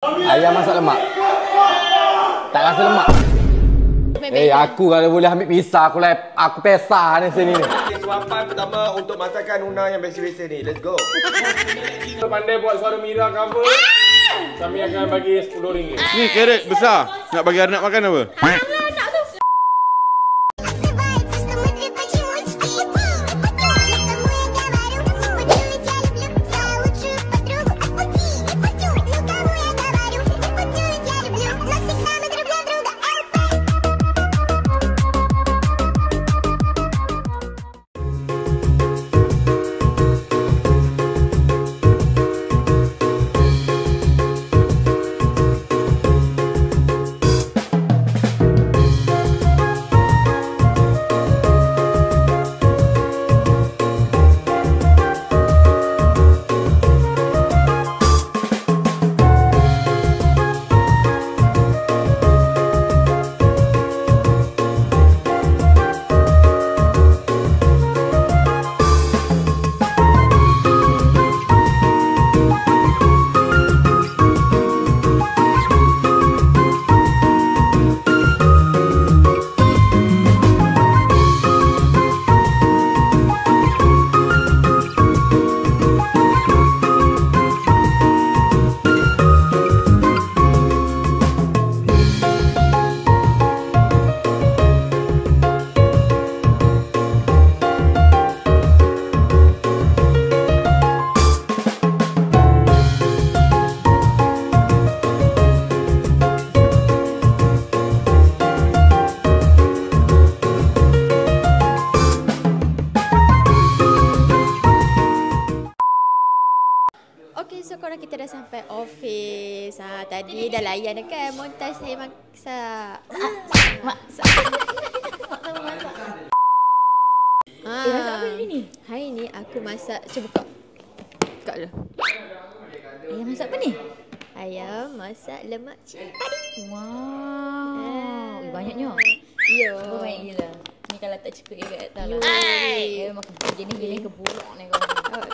Ayam masak lemak. Tak rasa lemak. Aku kalau boleh ambil pisah, aku pesah ni sini ni. Suapan pertama untuk masakan Una yang biasa-biasa ni. Let's go. Kita pandai buat suara Mira cover. Kami akan bagi RM10. Ni carrot besar. Nak bagi anak makan apa? Okay, so korang kita dah sampai office. Tadi dah layan kan montaj saya masak. Masak. Mak sama masak. Masak apa hari ni? Hari ni aku masak, cuba buka. Buka dulu. Ayam masak apa ni? Ayam masak lemak cili padi. Wow. Banyaknya. Ya. Banyak gila. Ni kalau tak cukup kat dalam. Makan jenis-jenis keburuk ni kau.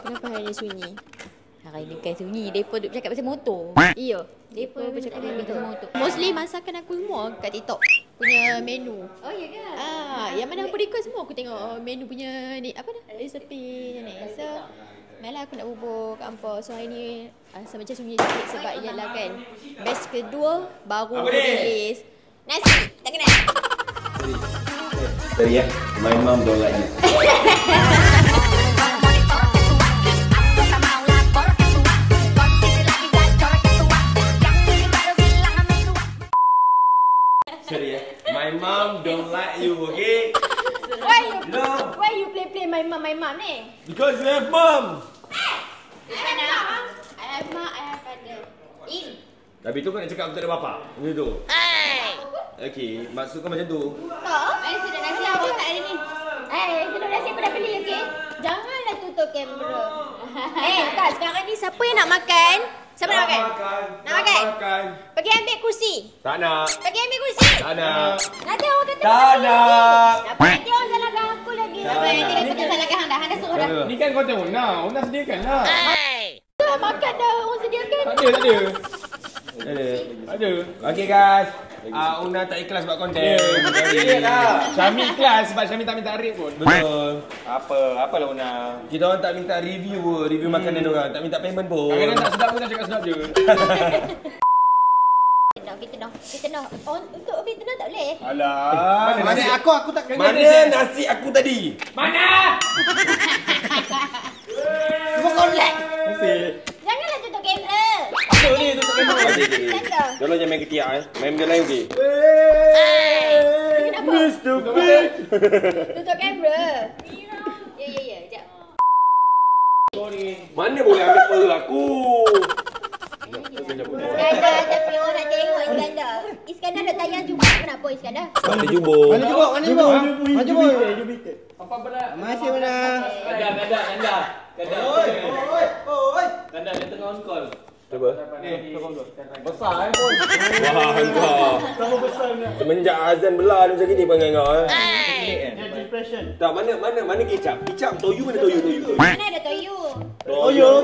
Kenapa hari ni sunyi? Hari ni kan sunyi. Mereka duk bercakap pasal motor. Iya. Mereka bercakap pasal motor. Mostly masakan aku semua kat TikTok punya menu. Oh ya ke? Yang mana aku request semua aku tengok menu punya ni apa dah? Resepi macam ni. So malah aku nak bubur kat hampa. So hari ni rasa macam sunyi sikit sebab ialah kan batch kedua baru release. Nasi, tak kenal. Sorry ya, my mom don't like you. Sorry ya, my mom don't like you, okay? Why you play my mom ni? Because you have mom. I have mom, I have father. Tapi tu kau nak cakap aku tak ada bapak. Macam tu. Okay, maksud kau macam tu. Sudah nasi aku kat hari ni. Sudah nasi aku dah beli, okey? Janganlah tutup kamera. Tak, sekarang ni siapa yang nak makan? Siapa nak makan? Nak makan? Pergi ambil kursi. Tak nak. Pergi ambil kursi. Tak nak. Nanti orang kata Tak nak. nanti orang salahkan aku lagi. Nanti dia kata salahkan Hang dah. Hang dah suruh dah. Ni kan konten Una. Una sediakan lah. Makan dah orang sediakan. Tak ada. Ada. Okay guys. Una tak ikhlas buat konten. Syami ikhlas sebab Syami tak minta arif pun. Betul. Apalah Una. Kita orang tak minta review makanan orang. Tak minta payment pun. Kadang-kadang tak sedap pun nak cakap sedap je. Fitnah. Untuk fitnah tak boleh. Alah. Mana aku tak kena. Mana nasi aku tadi? Mana? Kau kolek. Mesti. Janganlah tutup kamera. Apa ni tutup kamera? Tolong jangan main ketiak main benda lain okey. Kenapa? Mr. Big. Tutup kamera. Ya, sekejap. Mana boleh ambil pearl aku? Iskandar tapi orang nak tengok Iskandar. Iskandar nak tayang juga. Kenapa Iskandar? Mana jubur? Apa berat? Masih mana? Kandar. Kandar dia tengah on call. Apa? Besar pun. Wah, engkau. Sama besar ni. Semenjak azan belah ni macam gini perangai kau Depression. Tak, mana kecap? Kecap toyu mana toyu? Mana ada toyu? Toyo.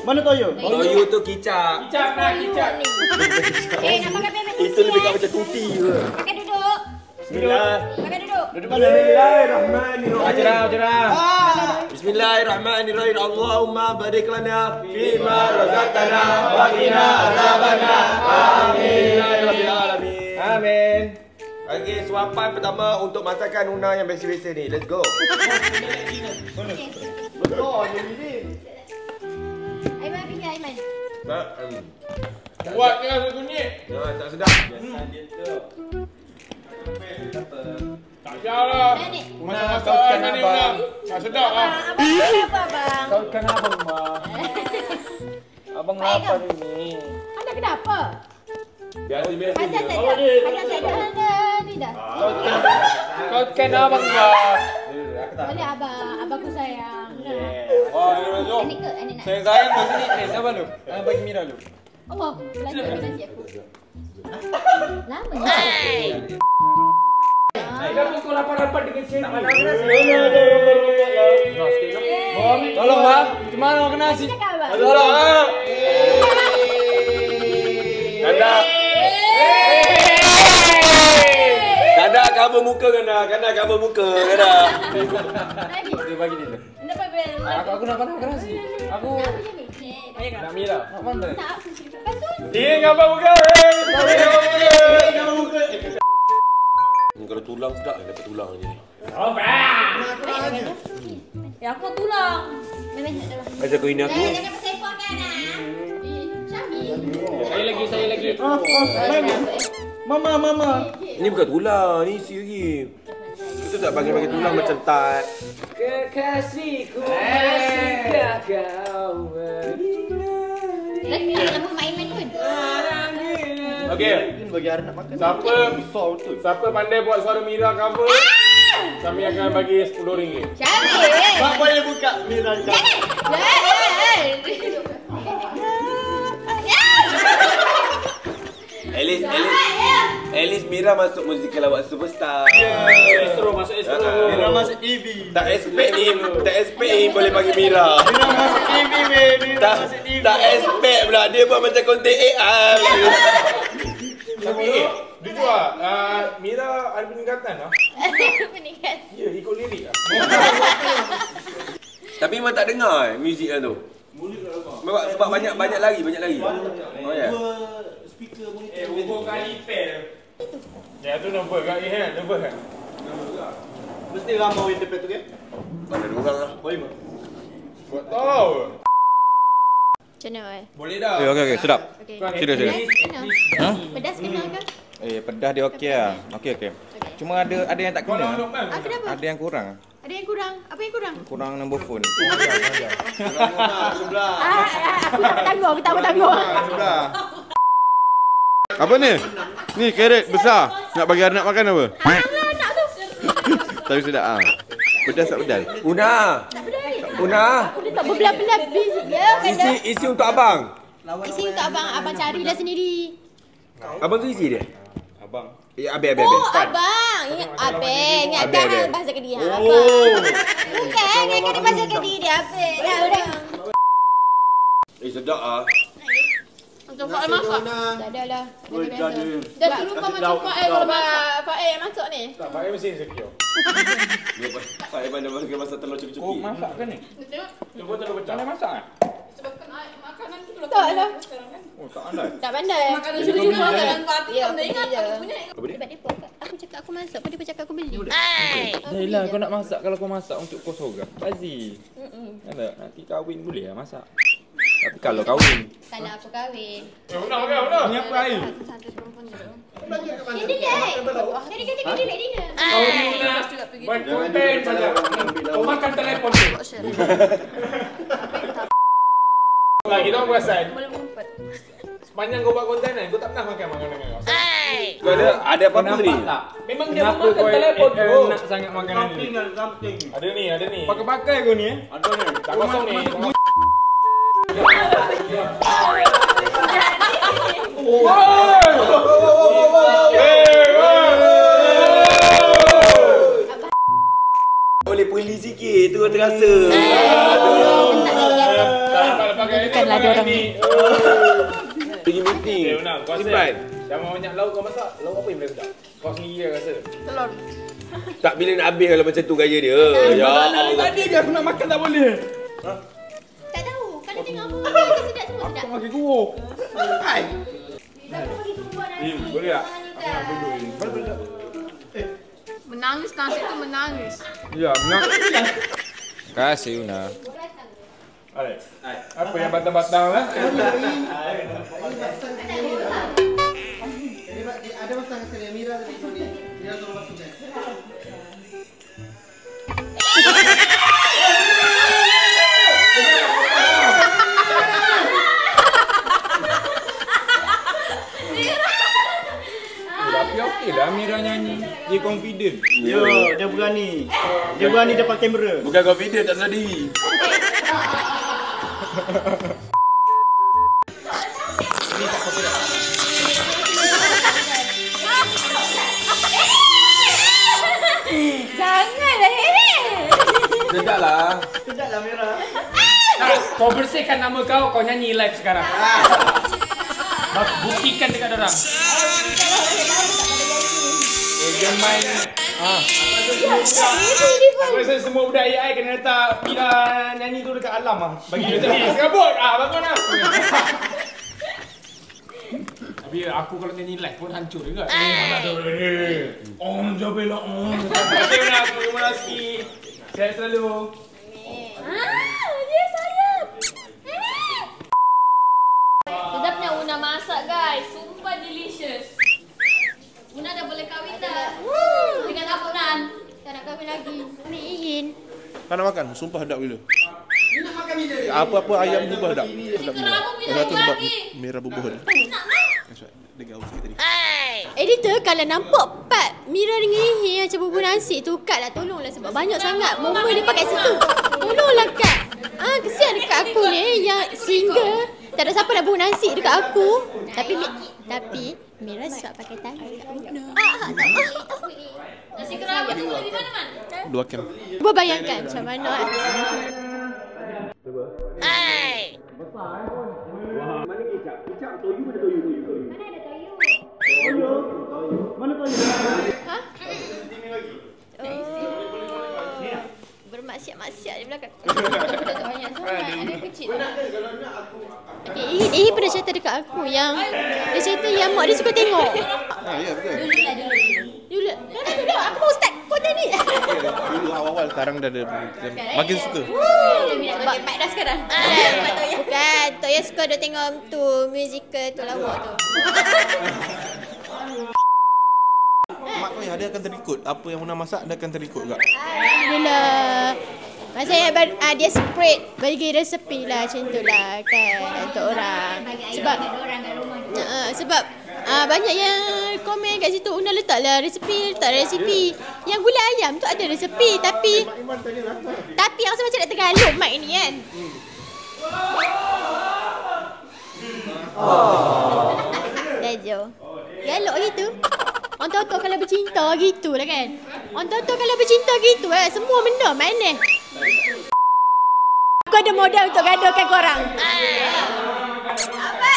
Mana Toyo? Toyo tu kicap. Kicap nak, kicap. Nak makan pepek. Itu lebih kat macam tuti ke. Makan duduk. Bismillah. Makan duduk. Bismillahirrahmanirrahim. Bismillahirrahmanirrahim. Allahumma barik lana fima razaqtana wa qina azabannar. Amin. Alamin. Amin. Okey, suapan pertama untuk masakan Una yang biasa-biasa ni. Let's go. Aiman pergi Aiman. Buat ni rasa kunyit. Tak sedap. Tak syarah. Masak-masak Aiman ni Una. Tak sedap lah. Abang apa abang? Kau kan abang mah. Abang lapar ni. Anda kenapa? Biasa-biasa Pasal je. tak ada. Pasal tak ada ni dah. Kau kan abang mah. Boleh abang. Abangku sayang. Oh, ni masuk. Anik ke? Anik nak? Saya sayang kat sini. Siapa lu? Bagi Mira lu. Allah. Belanja nasi aku. Lama ni. Kenapa kau lapar-lapar dengan saya? Tolong bang. Gimana makan nasi? Cakap abang. Tolong bang. Kanda. Kanda cover muka Kanda. Kanda cover muka Kanda. Lagi. Dia bagi dia. Dapat bel. Aku nak makan nasi. Aku Nak punya mikir. nak Mira. Nak mana? Tak. Lepas tu. Dia ngapa muka? Kalau tulang sedap dapat tulang je. Ya aku tulang. Memang tak ada. Macam kau ini aku. Jangan pasal phone kan ah. Syami. Saya lagi. Mama. Ini bukan tulang, ni isi lagi. Kita tak bagi tulang macam tat. Kekasihku masihkah kau Lagi nama Mak Aiman pun. Okey. Bagi Ara nak makan. Siapa pandai buat suara Mira cover? Kami akan bagi RM10. Syami. Mak boleh buka Mira kan. At least Mira masuk musical awak superstar. Masuk Astro. Mira masuk TV. Tak expect ni boleh bagi Mira. Mira masuk TV weh. Mira masuk TV. Tak expect pula dia buat macam konten AI. Tapi jujur lah, Mira ada peningkatan lah. Meningkat. Ya, ikut lirik lah. Tapi memang tak dengar muzik dia tu. Sebab banyak lagi. Oh ya. Hubung kali pen. Ya tu nombor kat ni kan, nombor kan. Mesti ramai interpret tu kan? Mana dua orang lah. Buat tahu. Macam mana? Boleh dah. Okey, sedap. Okey. Sila. Ha? Pedas kena ke? Pedas dia okey lah. Okey. Cuma ada yang tak kena. Kenapa? Ada yang kurang. Ada yang kurang? Apa yang kurang? Kurang nombor phone. Sebelah. Aku tak bertanggung. Sebelah. Apa ni? Ni carrot besar. Nak bagi Ara nak makan apa? Tapi sedap ah. Pedas tak pedas? Una. Dia tak berbelah-belah busy je. Isi untuk abang. Isi untuk abang. Abang carilah sendiri. Abang tu isi dia? Abang. Ya, abang. Oh, abang. Ingatkan bahasa ke dia. Abang. Bukan, ingatkan dia bahasa ke dia. Abang. Sedap ah. Macam Fa'il masak? Tak ada lah. Dah tu lupa macam Fa'il kalau Fa'il yang masak ni. Tak, pakai mesin secure. Saya mana masak telur cukup-cukup. Oh, masak ke ni? Cuba telur pecah. Pandai masak kan? Makanan tu tak lah. Oh, tak pandai. Tak pandai. Makanan sini makanan Fatih tak ingat aku punya. Sebab dia aku cakap aku masak, apa dia cakap aku beli. Yelah, kau nak masak kalau kau masak untuk kau seorang. Bazi. Nanti kahwin boleh lah masak. Tapi kalau kahwin. Kalau aku kahwin. Benar. Ni apa air? Dia Dari kata dia delete dinner. Kau ni nak buat konten saja. Kau makan telefon tu. Kita orang perasan. Sepanjang kau buat konten kan, kau tak pernah makan makanan kau. Kau ada apa ni? Memang dia makan telefon tu. Nak sangat makanan ni. Ada ni. Pakai kau ni Ada ni. Tak kosong ni. Boleh puli sikit tu terasa. lah dia orang ni. Pergi meeting. Simpan. Jangan banyak lauk kau masak. Lauk apa yang boleh sedap? Kau sendiri rasa. Telur. Tak bila nak habis kalau macam tu gaya dia. Ya Allah. Tadi je aku nak makan tak boleh. Tak tahu. Kalau tengok apa dia sedap semua sedap. Makan kuah. Aku bagi tumbuk nasi. Boleh tak? Menangis nasi tu menangis. Ya, nak. Kasih Una. Apa yang batang-batang lah? Ada masalah sekali Mira tadi ni. Mira tolong masukkan. Tapi okey lah Mira nyanyi. Dia confident. Yo, dia berani. Dia berani depan kamera. Bukan confident tak sedih. Janganlah Sedap lah. Sedaplah Mira. Kau bersihkan nama kau nyanyi live sekarang. Buktikan dekat orang. Dia main. Aku rasa semua budak AI kena letak Mira nyanyi tu dekat alam lah. Bagi dia tadi. Serabut. Bangun lah. Tapi aku kalau nyanyi live pun hancur juga. Mana tu. Om jabela om. Terima kasih Una. Terima kasih. Sehat selalu. Dia sayang. Sedapnya Una masak guys. Sumpah delicious. Una dah boleh kahwin dah. Dengan Apunan. Tak nak kahwin lagi. Ingin. Kau nak makan? Sumpah sedap gila. Apa-apa ayam bubuh sedap. Sedap gila. Satu sebab Mira bubuh ni. Dia gaul sikit tadi. Editor kalau nampak part Mira dengan Ihi macam bubur nasi tu, cut lah, tolonglah sebab banyak sangat momen dia pakai situ. Tolonglah cut. Kesian dekat aku ni yang single, tak ada siapa nak bubur nasi dekat aku. Tapi Mira suka pakai tangan kat Una. Nasi kerabat tu boleh di mana man? 2 kem. Cuba bayangkan macam mana. Mana kicap? Kicap toyu mana toyu? Mana ada toyu? Mana toyu? Ha? Bermaksiat-maksiat di belakang. Tak banyak sangat. Ada kecil. Ihi pernah cerita dekat aku yang dia cerita yang mak dia suka tengok. Ya betul. Dulu. Aku mau start konten ni. Dulu awal-awal sekarang dah ada makin suka. Sebab Mak dah sekarang. Bukan, Tok yang suka dia tengok tu musical tu lawak tu. Mak kau yang dia akan terikut. Apa yang Una masak dia akan terikut juga. Alhamdulillah. Maksudnya dia spread bagi resepi lah macam tu lah kan untuk orang. Sebab banyak yang komen kat situ, Una letak resepi. Yang gulai ayam tu ada resepi tapi rasa macam nak tergalup mic ni kan. Tejo. Galak gitu. Orang tahu kalau bercinta gitu lah kan. Orang tahu kalau bercinta gitu lah. Semua benda mana. Aku ada modal untuk gaduhkan korang. Apa?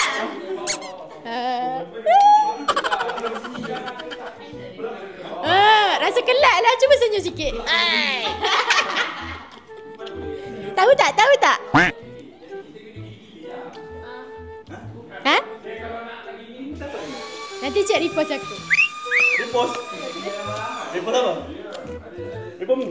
Rasa kelak lah. Cuba senyum sikit. Tahu tak? Ha? Nanti cek repost aku. Repost. Repost apa? Repost mi.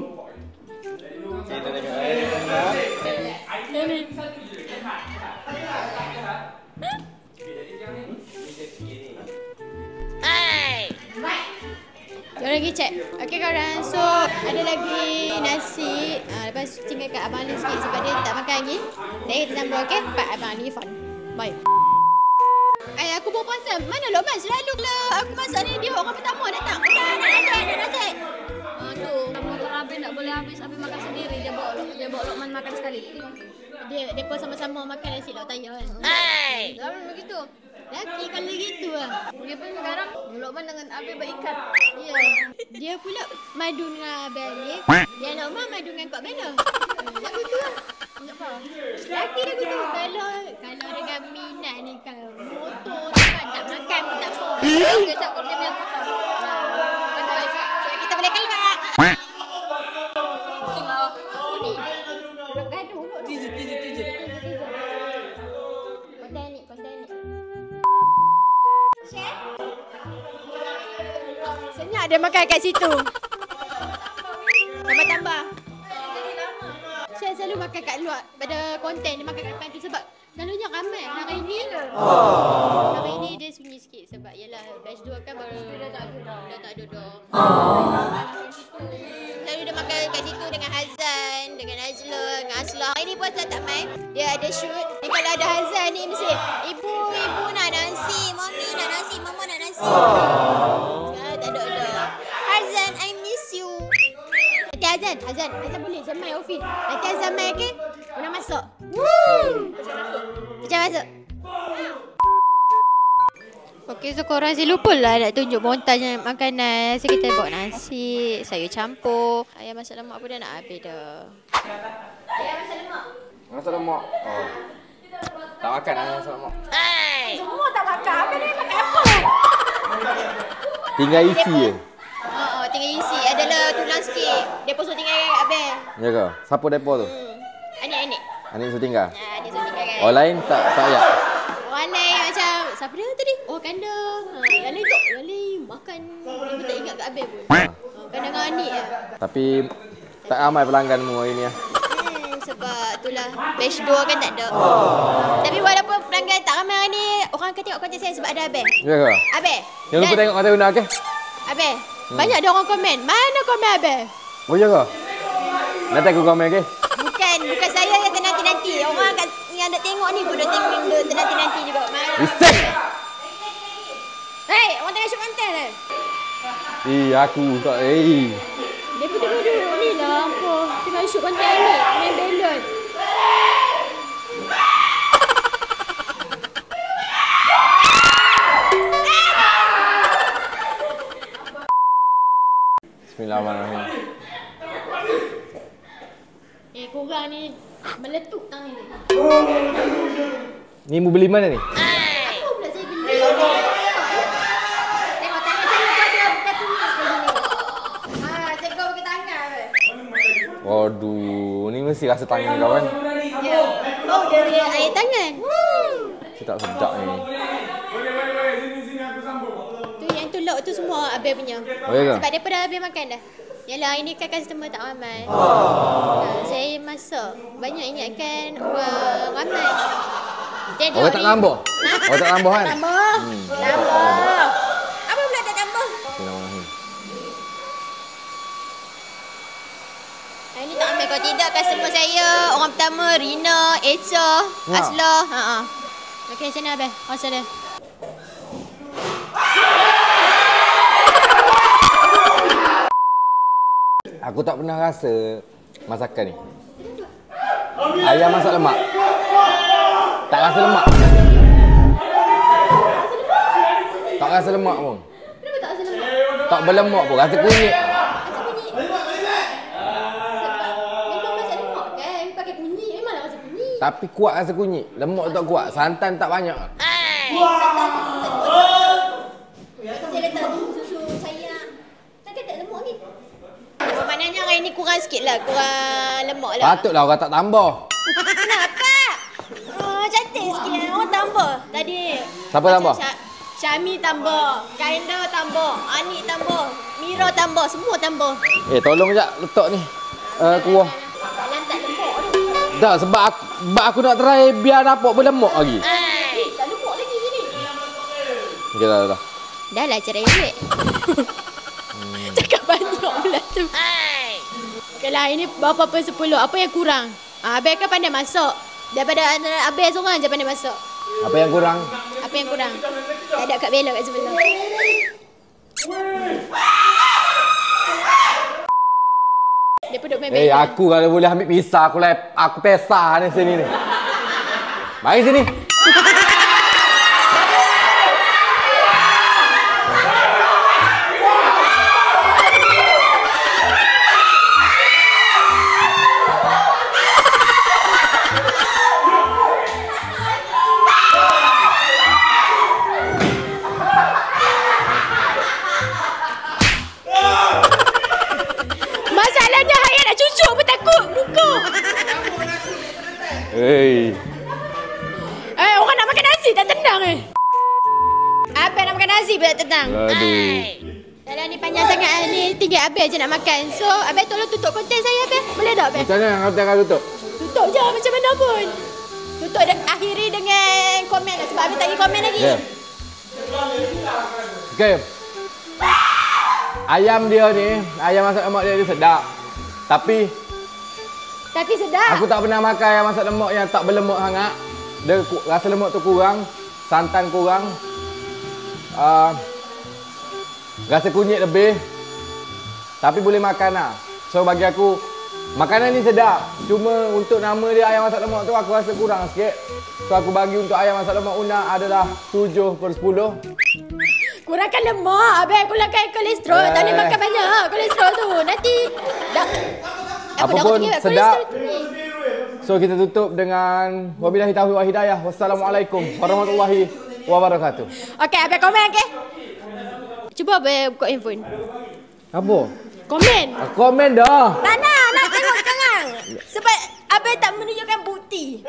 Jom lagi cek. Okey korang. So ada lagi nasi. Lepas tinggal kat Abang Ali sikit sebab dia tak makan lagi. Jadi kita sambung okey. Part Abang Ali fun. Bye. Aku baru perasan. Mana Lokman selalu lah. Aku masak ni dia orang pertama datang. Ada nasi. Tu, motor Abang tak boleh habis. Abang makan sendiri. Dia bawa Lokman makan sekali. Dia pun sama-sama makan nasi lauk tayar kan. Abang begitu. Laki kalau gitu lah. Dia pun sekarang Lokman dengan Abang berikat. Ya. Dia pula madu dengan Abang Ali. Yang Lokman madu dengan Kak Bella. Tak betul lah. Laki aku tu kalau dengan minat ni kalau motor tu kan tak makan pun tak apa. Kejap kau dia bilang so kita boleh keluar. Ni. Gaduh kot. Tizu. Konten ni. Share. Senyap dia makan kat situ. Tambah. Saya selalu makan kat luar pada konten dia makan kat depan tu sebab selalunya ramai. Hari ni dia sunyi sikit sebab yalah batch 2 kan baru dah tak duduk. Selalu dia makan kat situ dengan Hazan, dengan Najla, dengan Aslah. Hari ni pun Aslah tak main. Dia ada shoot. Ni kalau ada Hazan ni mesti ibu nak nasi, mami nak nasi, mama nak nasi. Sekarang tak duduk. Hazan, I miss you. Nanti Azan boleh semai office. Nanti Azan main ke? Nak masuk. Macam masuk. Okey, so korang si lupa lah nak tunjuk montaj makanan. So kita buat nasi, sayur campur, ayam masak lemak pun dah nak habis dah. Ayam masak lemak. Masak lemak. Oh. Tak makan ayam masak lemak. Semua tak makan. Apa dia makan apa? Tinggal isi je. Tinggal isi. Adalah tulang sikit. Depo suruh tinggal habis. Ya ke? Siapa depo tu? Anik. Anik suruh tinggal? Anik suruh tinggal kan. Orang lain tak payah? Orang lain macam, siapa dia tadi? Oh, Kanda. Yang lain makan. Dia pun tak ingat kat habis pun. Kanda dengan Anik lah. Tapi tak ramai pelangganmu hari ni lah. Sebab itulah batch 2 kan tak ada. Tapi walaupun pelanggan tak ramai hari ni, orang akan tengok konten saya sebab ada habis. Ya ke? Habis. Jangan lupa tengok konten Una ke? Habis. Banyak ada orang komen. Mana komen habis? Oh ya ke? Nanti aku komen ke? Bukan saya yang nanti-nanti. Orang yang nak tengok ni pun dah tengok nanti-nanti juga. Risek! Hei, orang tengah shoot konten lah. Aku tak. Dia pun tengah duduk ni lah. Apa? Tengah shoot konten ni. Main balon. Bismillahirrahmanirrahim. Korang ni meletup tangan ni. Ni mu beli mana ni? Apa pula saya beli? Tengok tangan saya tu ada bukan tulis lagi ni. Saya kau pakai tangan. Waduh, ni mesti rasa tangan kau kan? Ya. Oh, dari air tangan. Saya tak sedap ni. Sini aku sambung. Tu yang tu lauk tu semua Abel punya. Oh ya ke? Sebab dia dah Abel makan dah. Yalah, ini kan customer tak ramai. Saya masak. Banyak ingatkan orang ramai. Orang tak tambah? Orang tak tambah kan? Tambah. Apa pula tak tambah? Bismillahirrahmanirrahim. Ini tak ramai. Kalau tidak, customer saya orang pertama Rina, Echa, Aslah. Okey, macam mana Abel? Rasa dia? Aku tak pernah rasa masakan ni. Ayam masak lemak. Tak rasa lemak. Tak rasa lemak pun. Kenapa tak rasa lemak? Tak berlemak pun. Rasa kunyit. Rasa kunyit? Sebab memang masak lemak kan? Pakai kunyit. Memanglah rasa kunyit. Tapi kuat rasa kunyit. Lemak tak kuat. Santan tak banyak. Saya letak susu sayang. Takkan tak lemak ni? Maknanya hari ni kurang sikit lah. Kurang lemak lah. Patutlah orang tak tambah. Kenapa? Cantik sikit. Orang tambah tadi. Siapa tambah? Syami tambah. Kainda tambah. Anik tambah. Mira tambah. Semua tambah. Tolong sekejap letak ni. Kuah. Yang tak lemak tu. Tak, sebab aku nak try biar dapat berlemak lagi. Tak lemak lagi sini. Okey, dah. Dah lah cerai duit. Cakap banyak pula tu. Okey lah, ini berapa-apa 10. Apa yang kurang? Abel kan pandai masak. Daripada Abel seorang je pandai masak. Apa yang kurang? Apa yang kurang? Tak ada Kak Bella kat sebelah. Dia pun duduk main Bella. Aku kalau boleh ambil pisah, aku pesah ni sini ni. Mari sini. Orang nak makan nasi tak tenang Abang nak makan nasi pun tak tenang. Aduh. Dalam ni panjang sangat ni, tinggal Abang je nak makan. So, Abang tolong tutup konten saya Abang. Boleh tak Abang? Macam mana yang akan tutup? Tutup je macam mana pun. Tutup akhiri dengan komen lah sebab Abang tak pergi komen lagi. Ya. Okey. Ayam dia ni, ayam masak lemak dia sedap. Tapi sedap. aku tak pernah makan ayam masak lemak yang tak berlemak sangat. Dia rasa lemak tu kurang, santan kurang. Rasa kunyit lebih. Tapi boleh makan lah. So bagi aku makanan ni sedap. Cuma untuk nama dia ayam masak lemak tu aku rasa kurang sikit. So aku bagi untuk ayam masak lemak Una adalah 7/10. Kurangkan lemak, Abang kurangkan kolesterol. Tak boleh makan banyak kolesterol tu. Nanti apa pun sedap. So kita tutup dengan wabillahi taufiq wal hidayah. Wassalamualaikum warahmatullahi wabarakatuh. Okey, Abang komen okey. Cuba Abang buka handphone. Apa? Komen. Komen dah. Tak nak tengok sekarang. Sebab Abang tak menunjukkan bukti.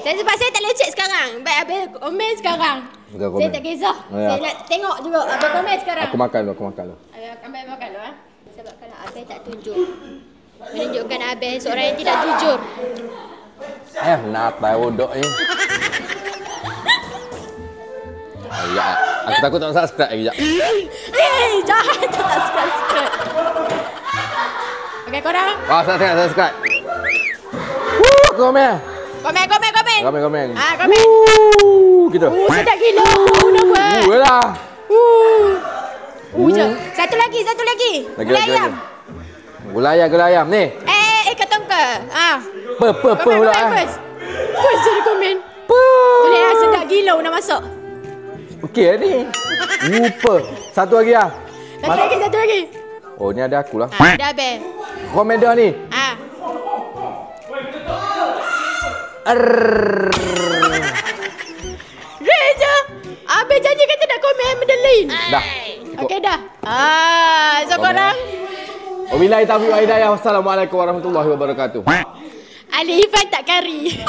Sebab saya tak boleh check sekarang. Baik Abang komen sekarang. Saya tak kisah. Saya nak tengok juga Abang komen sekarang. Aku makan dulu. Abang makan dulu Sebab kalau Abang tak tunjuk, menunjukkan Abang seorang yang tidak jujur. Nak uduk ni. Ya, aku takut tak subscribe lagi jap. Jahat tak subscribe. Okey korang. Saya tengok subscribe. Komen. Komen. Komen. Komen. Gitu. Sedap gila. Nak buat. Lah. Je. Satu lagi. Gula ayam ni. Katong ke? Apa pula. First je komen. Boleh lah sedap gila nak masuk. Okey ni. Lupa. Satu lagi lah. Satu lagi. Oh ni ada aku lah. Dah Abang. Komen dah ni. Reja. Abang janji kata nak komen benda lain. Dah. Okey dah. So korang. Wabillahi taufiq wal hidayah. Wassalamualaikum warahmatullahi wabarakatuh. Ali Ifan tak kari.